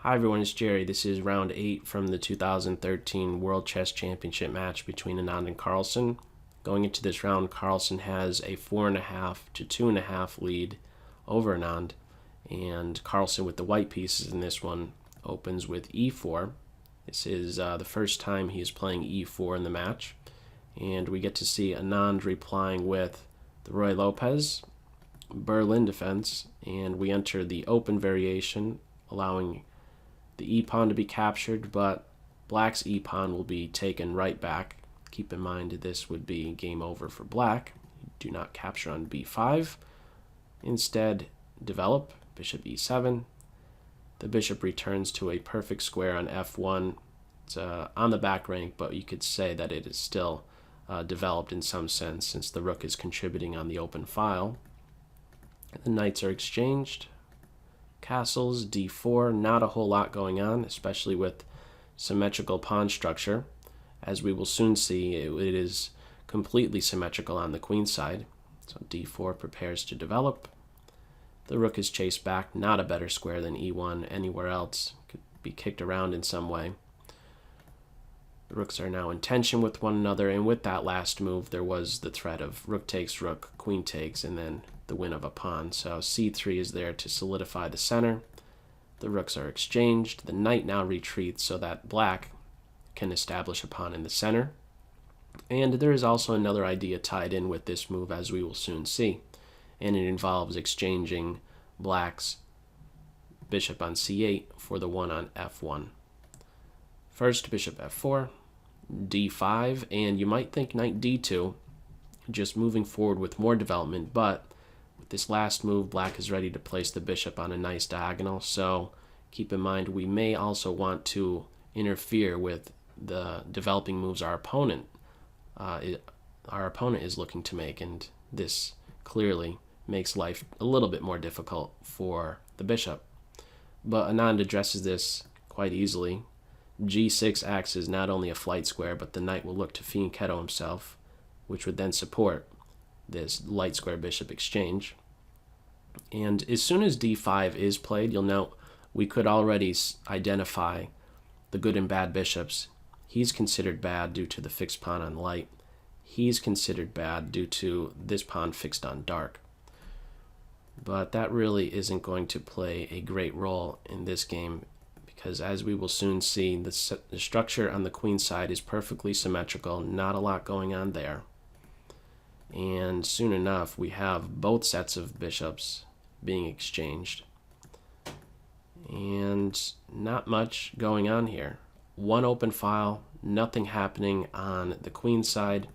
Hi everyone, it's Jerry. This is round 8 from the 2013 World Chess Championship match between Anand and Carlsen. Going into this round, Carlsen has a 4.5 to 2.5 lead over Anand, and Carlsen with the white pieces in this one opens with e4. This is the first time he is playing e4 in the match, and we get to see Anand replying with the Roy Lopez, Berlin defense, and we enter the open variation, allowing the e-pawn to be captured, but black's e-pawn will be taken right back. Keep in mind this would be game over for black. Do not capture on b5. Instead, develop, bishop e7. The bishop returns to a perfect square on f1. It's on the back rank, but you could say that it is still developed in some sense, since the rook is contributing on the open file. The knights are exchanged. Castles, d4, not a whole lot going on, especially with symmetrical pawn structure. As we will soon see, it is completely symmetrical on the queen side. So d4 prepares to develop. The rook is chased back, not a better square than e1 anywhere else. Could be kicked around in some way. The rooks are now in tension with one another, and with that last move, there was the threat of rook takes rook, queen takes, and then the win of a pawn. So c3 is there to solidify the center. The rooks are exchanged. The knight now retreats so that black can establish a pawn in the center. And there is also another idea tied in with this move, as we will soon see, and it involves exchanging black's bishop on c8 for the one on f1. First, bishop f4, d5, and you might think knight d2, just moving forward with more development, but with this last move, black is ready to place the bishop on a nice diagonal, so keep in mind we may also want to interfere with the developing moves our opponent is looking to make, and this clearly makes life a little bit more difficult for the bishop. But Anand addresses this quite easily. g6 acts as not only a flight square, but the knight will look to fianchetto himself, which would then support this light square bishop exchange. And as soon as d5 is played, you'll note we could already identify the good and bad bishops. He's considered bad due to the fixed pawn on light. He's considered bad due to this pawn fixed on dark. But that really isn't going to play a great role in this game, because as we will soon see, the structure on the queen side is perfectly symmetrical, not a lot going on there. And soon enough, we have both sets of bishops being exchanged. And not much going on here. One open file, nothing happening on the queen side.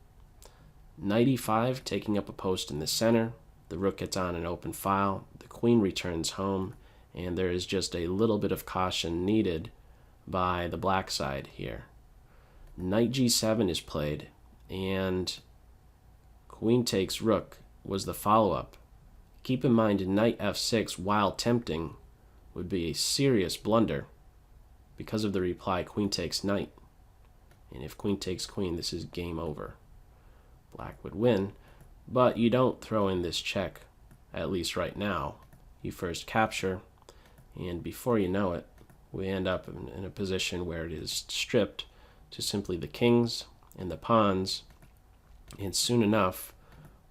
Knight e5 taking up a post in the center. The rook gets on an open file. The queen returns home, and there is just a little bit of caution needed by the black side here. Knight g7 is played, and queen takes rook was the follow-up. Keep in mind, knight f6, while tempting, would be a serious blunder because of the reply queen takes knight. And if queen takes queen, this is game over. Black would win, but you don't throw in this check, at least right now. You first capture, and before you know it, we end up in a position where it is stripped to simply the kings and the pawns. And soon enough,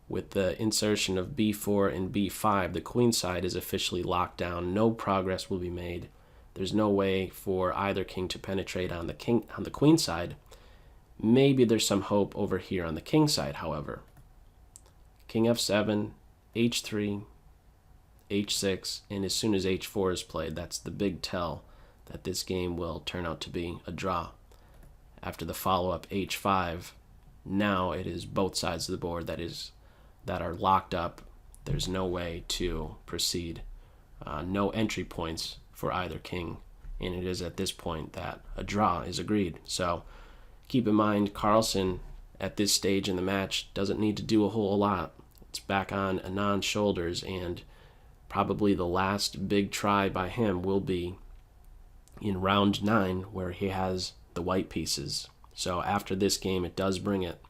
with the insertion of b4 and b5, the queen side is officially locked down. No progress will be made. There's no way for either king to penetrate on the queen side. Maybe there's some hope over here on the king side, however. King f7, h3, h6, and as soon as h4 is played, that's the big tell that this game will turn out to be a draw. After the follow-up h5, now it is both sides of the board that are locked up. There's no way to proceed. No entry points for either king, and it is at this point that a draw is agreed. So keep in mind, Carlsen at this stage in the match doesn't need to do a whole lot. It's back on Anand's shoulders, and probably the last big try by him will be in round 9, where he has the white pieces. So after this game, it does bring it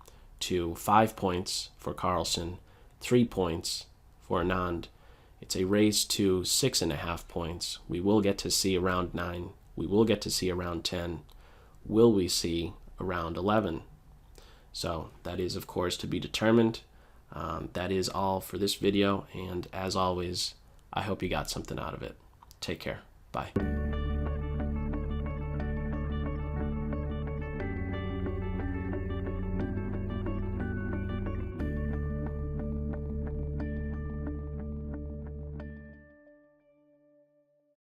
to 5 points for Carlsen, 3 points for Anand. It's a race to 6.5 points. We will get to see round 9 we will get to see a round 10. Will we see a round 11? So that is, of course, to be determined. That is all for this video, and as always, I hope you got something out of it. Take care. Bye.